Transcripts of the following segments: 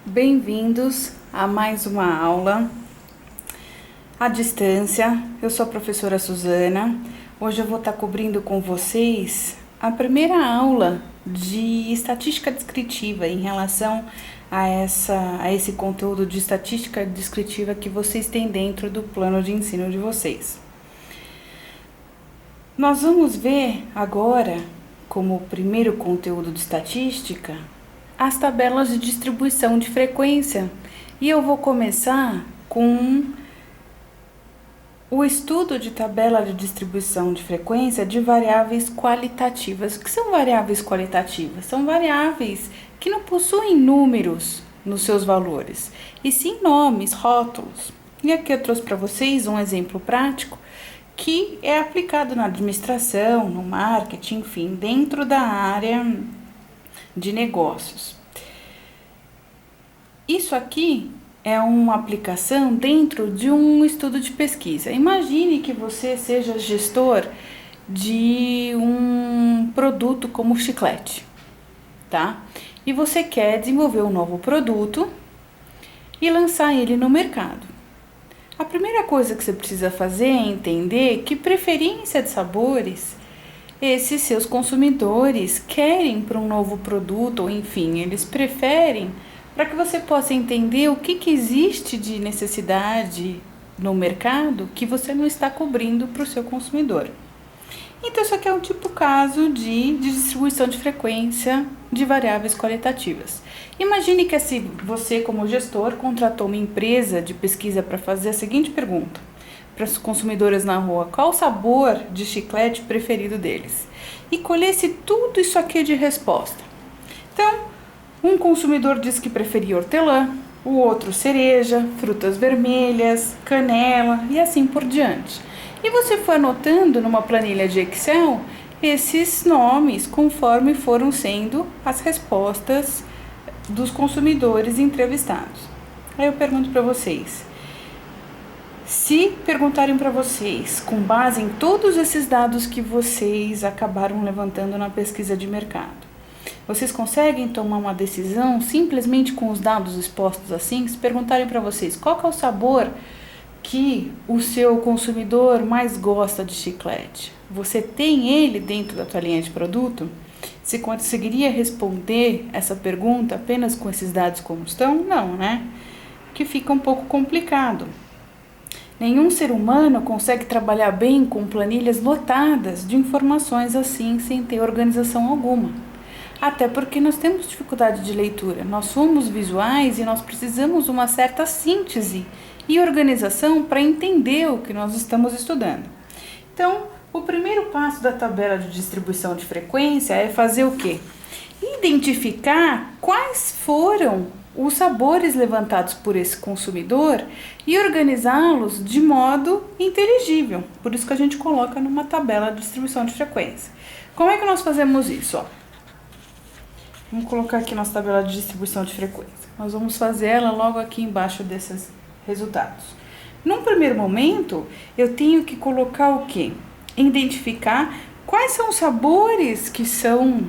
Bem-vindos a mais uma aula à distância. Eu sou a professora Suzana. Hoje eu vou estar cobrindo com vocês a primeira aula de estatística descritiva em relação a esse conteúdo de estatística descritiva que vocês têm dentro do plano de ensino de vocês. Nós vamos ver agora, como primeiro conteúdo de estatística, as tabelas de distribuição de frequência, e eu vou começar com o estudo de tabela de distribuição de frequência de variáveis qualitativas. O que são variáveis qualitativas? São variáveis que não possuem números nos seus valores, e sim nomes, rótulos. E aqui eu trouxe para vocês um exemplo prático que é aplicado na administração, no marketing, enfim, dentro da área de negócios. Isso aqui é uma aplicação dentro de um estudo de pesquisa. Imagine que você seja gestor de um produto como chiclete, tá? E você quer desenvolver um novo produto e lançar ele no mercado. A primeira coisa que você precisa fazer é entender que preferência de sabores esses seus consumidores querem para um novo produto, ou enfim, eles preferem, para que você possa entender o que existe de necessidade no mercado que você não está cobrindo para o seu consumidor. Então, isso aqui é um tipo caso de distribuição de frequência de variáveis qualitativas. Imagine que você, como gestor, contratou uma empresa de pesquisa para fazer a seguinte pergunta para os consumidores na rua: qual o sabor de chiclete preferido deles? E colhesse tudo isso aqui de resposta. Então, um consumidor disse que preferia hortelã, o outro cereja, frutas vermelhas, canela e assim por diante. E você foi anotando numa planilha de Excel esses nomes conforme foram sendo as respostas dos consumidores entrevistados. Aí eu pergunto para vocês: se perguntarem para vocês, com base em todos esses dados que vocês acabaram levantando na pesquisa de mercado, vocês conseguem tomar uma decisão simplesmente com os dados expostos assim? Se perguntarem para vocês qual que é o sabor que o seu consumidor mais gosta de chiclete, você tem ele dentro da tua linha de produto? Você conseguiria responder essa pergunta apenas com esses dados como estão? Não, né? Que fica um pouco complicado. Nenhum ser humano consegue trabalhar bem com planilhas lotadas de informações assim, sem ter organização alguma. Até porque nós temos dificuldade de leitura, nós somos visuais e nós precisamos de uma certa síntese e organização para entender o que nós estamos estudando. Então, o primeiro passo da tabela de distribuição de frequência é fazer o quê? Identificar quais foram os sabores levantados por esse consumidor e organizá-los de modo inteligível. Por isso que a gente coloca numa tabela de distribuição de frequência. Como é que nós fazemos isso? Vamos colocar aqui nossa tabela de distribuição de frequência. Nós vamos fazer ela logo aqui embaixo desses resultados. Num primeiro momento, eu tenho que colocar o quê? Identificar quais são os sabores que são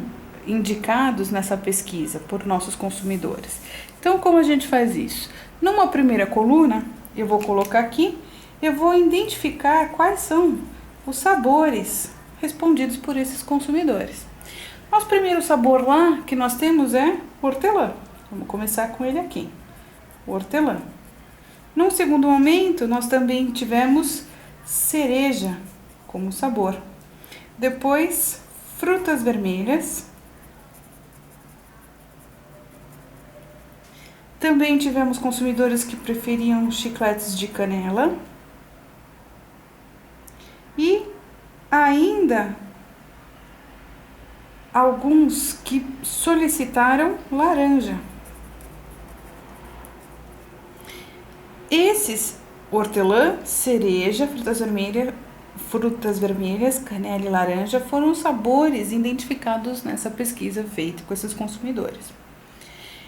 indicados nessa pesquisa por nossos consumidores. Então, como a gente faz isso? Numa primeira coluna, eu vou colocar aqui, eu vou identificar quais são os sabores respondidos por esses consumidores. Nosso primeiro sabor lá que nós temos é hortelã. Vamos começar com ele aqui, hortelã. Num segundo momento, nós também tivemos cereja como sabor. Depois, frutas vermelhas. Também tivemos consumidores que preferiam chicletes de canela. E ainda alguns que solicitaram laranja. Esses, hortelã, cereja, frutas vermelhas, canela e laranja, foram os sabores identificados nessa pesquisa feita com esses consumidores.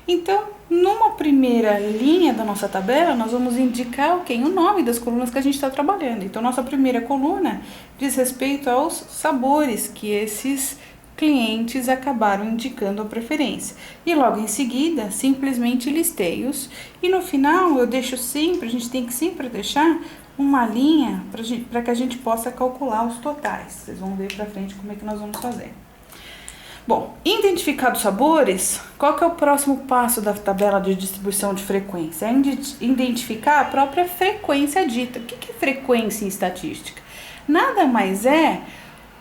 Então, numa primeira linha da nossa tabela, nós vamos indicar o nome das colunas que a gente está trabalhando. Então, nossa primeira coluna diz respeito aos sabores que esses clientes acabaram indicando a preferência. E logo em seguida, simplesmente listei-os. E no final, eu deixo sempre, a gente tem que sempre deixar uma linha para que a gente possa calcular os totais. Vocês vão ver para frente como é que nós vamos fazer. Bom, identificados os sabores, qual que é o próximo passo da tabela de distribuição de frequência? É identificar a própria frequência dita. O que é frequência em estatística? Nada mais é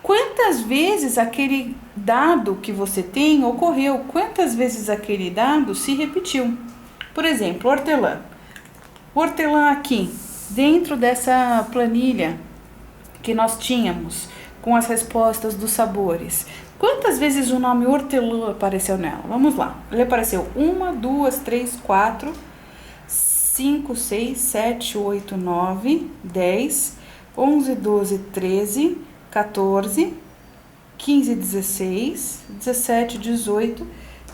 quantas vezes aquele dado que você tem ocorreu, quantas vezes aquele dado se repetiu. Por exemplo, hortelã. O hortelã aqui, dentro dessa planilha que nós tínhamos com as respostas dos sabores, quantas vezes o nome hortelã apareceu nela? Vamos lá. Ele apareceu 1, 2, 3, 4, 5, 6, 7, 8, 9, 10, 11, 12, 13, 14, 15, 16, 17, 18,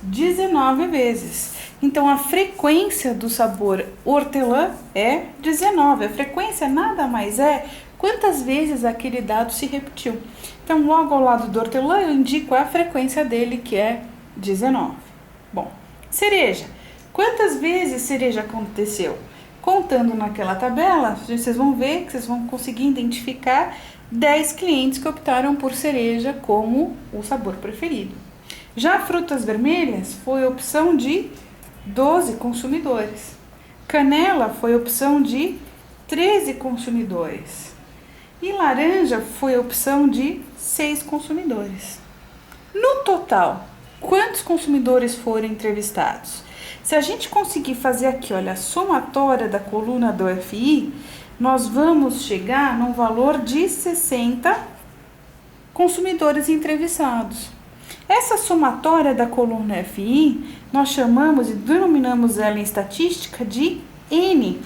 19 vezes. Então, a frequência do sabor hortelã é 19. A frequência nada mais é quantas vezes aquele dado se repetiu. Então, logo ao lado do hortelã, eu indico a frequência dele, que é 19. Bom, cereja. Quantas vezes cereja aconteceu? Contando naquela tabela, vocês vão ver que vocês vão conseguir identificar 10 clientes que optaram por cereja como o sabor preferido. Já frutas vermelhas foi opção de 12 consumidores. Canela foi opção de 13 consumidores. E laranja foi opção de 6 consumidores. No total, quantos consumidores foram entrevistados? Se a gente conseguir fazer aqui, olha, a somatória da coluna do FI, nós vamos chegar num valor de 60 consumidores entrevistados. Essa somatória da coluna FI, nós chamamos e denominamos ela em estatística de N.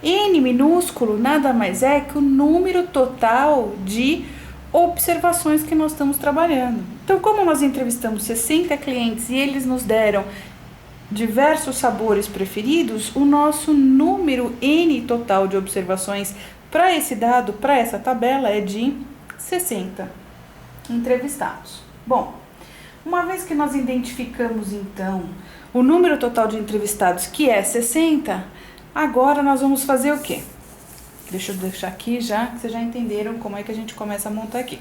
N minúsculo nada mais é que o número total de observações que nós estamos trabalhando. Então, como nós entrevistamos 60 clientes e eles nos deram diversos sabores preferidos, o nosso número N total de observações para esse dado, para essa tabela, é de 60 entrevistados. Bom, uma vez que nós identificamos, então, o número total de entrevistados, que é 60, agora nós vamos fazer o quê? Deixa eu deixar aqui já, que vocês já entenderam como é que a gente começa a montar aqui.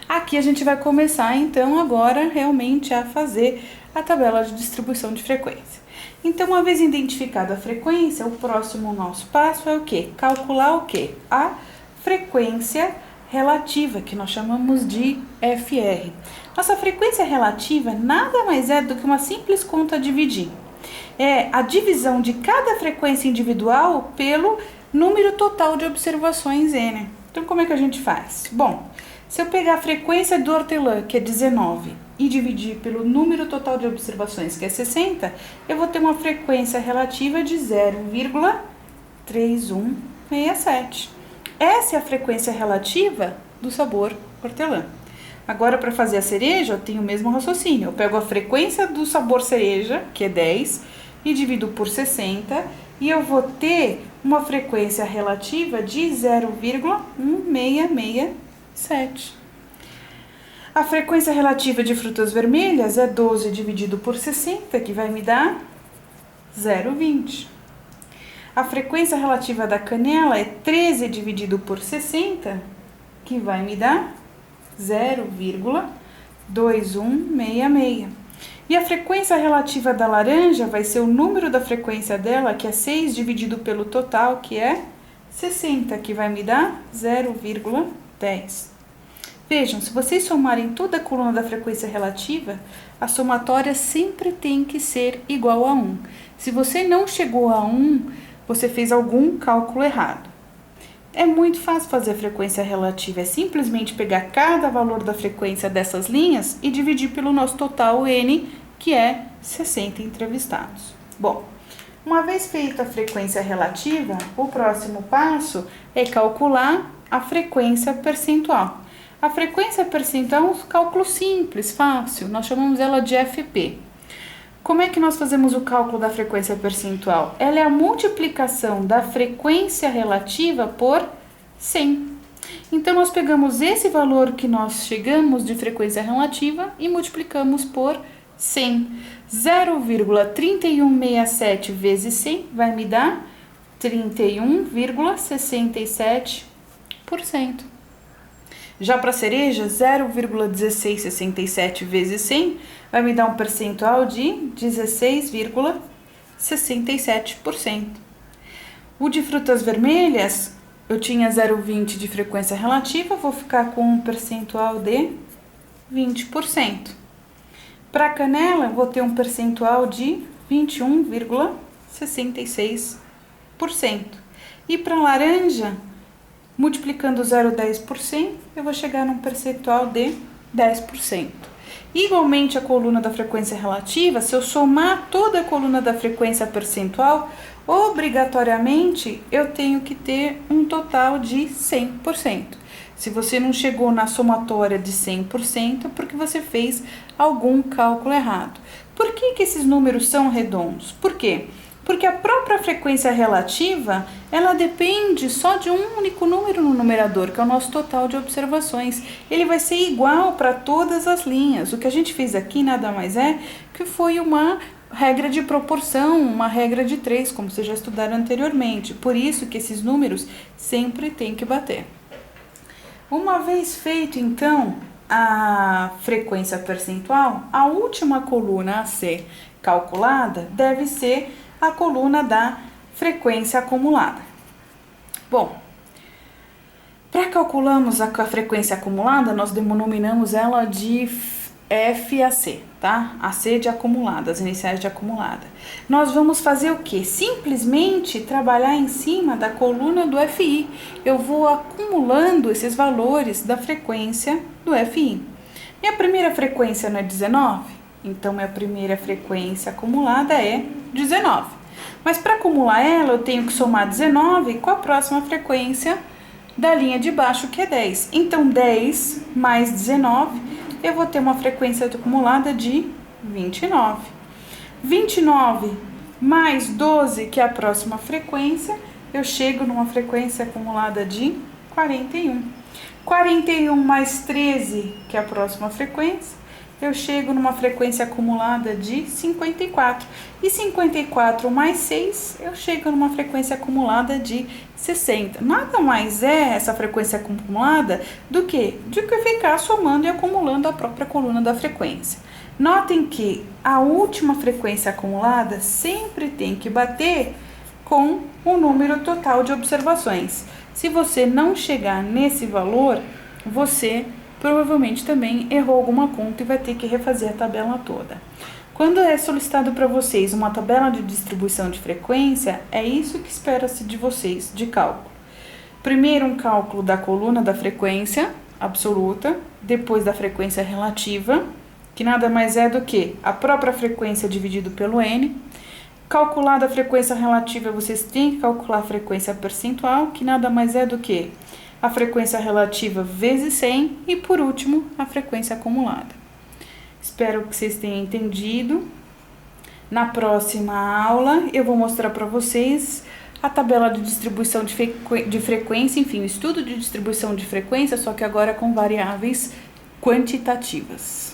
Aqui a gente vai começar, então, agora realmente a fazer a tabela de distribuição de frequência. Então, uma vez identificada a frequência, o próximo nosso passo é o quê? Calcular o quê? A frequência relativa, que nós chamamos de FR. Nossa frequência relativa nada mais é do que uma simples conta a dividir. É a divisão de cada frequência individual pelo número total de observações N. Então, como é que a gente faz? Bom, se eu pegar a frequência do hortelã, que é 19, e dividir pelo número total de observações, que é 60, eu vou ter uma frequência relativa de 0,3167. Essa é a frequência relativa do sabor hortelã. Agora, para fazer a cereja, eu tenho o mesmo raciocínio. Eu pego a frequência do sabor cereja, que é 10, e divido por 60, e eu vou ter uma frequência relativa de 0,1667. A frequência relativa de frutas vermelhas é 12 dividido por 60, que vai me dar 0,20. A frequência relativa da canela é 13 dividido por 60, que vai me dar 0,2166. E a frequência relativa da laranja vai ser o número da frequência dela, que é 6 dividido pelo total, que é 60, que vai me dar 0,10. Vejam, se vocês somarem toda a coluna da frequência relativa, a somatória sempre tem que ser igual a 1. Se você não chegou a 1, você fez algum cálculo errado. É muito fácil fazer a frequência relativa, é simplesmente pegar cada valor da frequência dessas linhas e dividir pelo nosso total N, que é 60 entrevistados. Bom, uma vez feita a frequência relativa, o próximo passo é calcular a frequência percentual. A frequência percentual é um cálculo simples, fácil, nós chamamos ela de FP. Como é que nós fazemos o cálculo da frequência percentual? Ela é a multiplicação da frequência relativa por 100. Então, nós pegamos esse valor que nós chegamos de frequência relativa e multiplicamos por 100. 0,3167 vezes 100 vai me dar 31,67%. Já para a cereja, 0,1667 vezes 100 vai me dar um percentual de 16,67%. O de frutas vermelhas, eu tinha 0,20 de frequência relativa, vou ficar com um percentual de 20%. Para a canela, vou ter um percentual de 21,66%. E para a laranja, multiplicando 0,10%, eu vou chegar num percentual de 10%. Igualmente, a coluna da frequência relativa, se eu somar toda a coluna da frequência percentual, obrigatoriamente eu tenho que ter um total de 100%. Se você não chegou na somatória de 100%, porque você fez algum cálculo errado. Por que esses números são redondos? Por quê? Porque a própria frequência relativa, ela depende só de um único número no numerador, que é o nosso total de observações. Ele vai ser igual para todas as linhas. O que a gente fez aqui nada mais é que foi uma regra de proporção, uma regra de 3, como vocês já estudaram anteriormente. Por isso que esses números sempre têm que bater. Uma vez feito, então, a frequência percentual, a última coluna a ser calculada deve ser a coluna da frequência acumulada. Bom, para calcularmos a frequência acumulada, nós denominamos ela de FAC, tá? AC de acumulada, as iniciais de acumulada. Nós vamos fazer o quê? Simplesmente trabalhar em cima da coluna do FI. Eu vou acumulando esses valores da frequência do FI. Minha primeira frequência não é 19? Então, minha primeira frequência acumulada é 19. Mas para acumular ela, eu tenho que somar 19 com a próxima frequência da linha de baixo, que é 10. Então, 10 mais 19, eu vou ter uma frequência acumulada de 29. 29 mais 12, que é a próxima frequência, eu chego numa frequência acumulada de 41. 41 mais 13, que é a próxima frequência, eu chego numa frequência acumulada de 54. E 54 mais 6, eu chego numa frequência acumulada de 60. Nada mais é essa frequência acumulada do que ficar somando e acumulando a própria coluna da frequência. Notem que a última frequência acumulada sempre tem que bater com o número total de observações. Se você não chegar nesse valor, você provavelmente também errou alguma conta e vai ter que refazer a tabela toda. Quando é solicitado para vocês uma tabela de distribuição de frequência, é isso que espera-se de vocês, de cálculo. Primeiro, um cálculo da coluna da frequência absoluta, depois da frequência relativa, que nada mais é do que a própria frequência dividido pelo N. Calculada a frequência relativa, vocês têm que calcular a frequência percentual, que nada mais é do que a frequência relativa vezes 100 e, por último, a frequência acumulada. Espero que vocês tenham entendido. Na próxima aula, eu vou mostrar para vocês a tabela de distribuição de frequência, enfim, o estudo de distribuição de frequência, só que agora com variáveis quantitativas.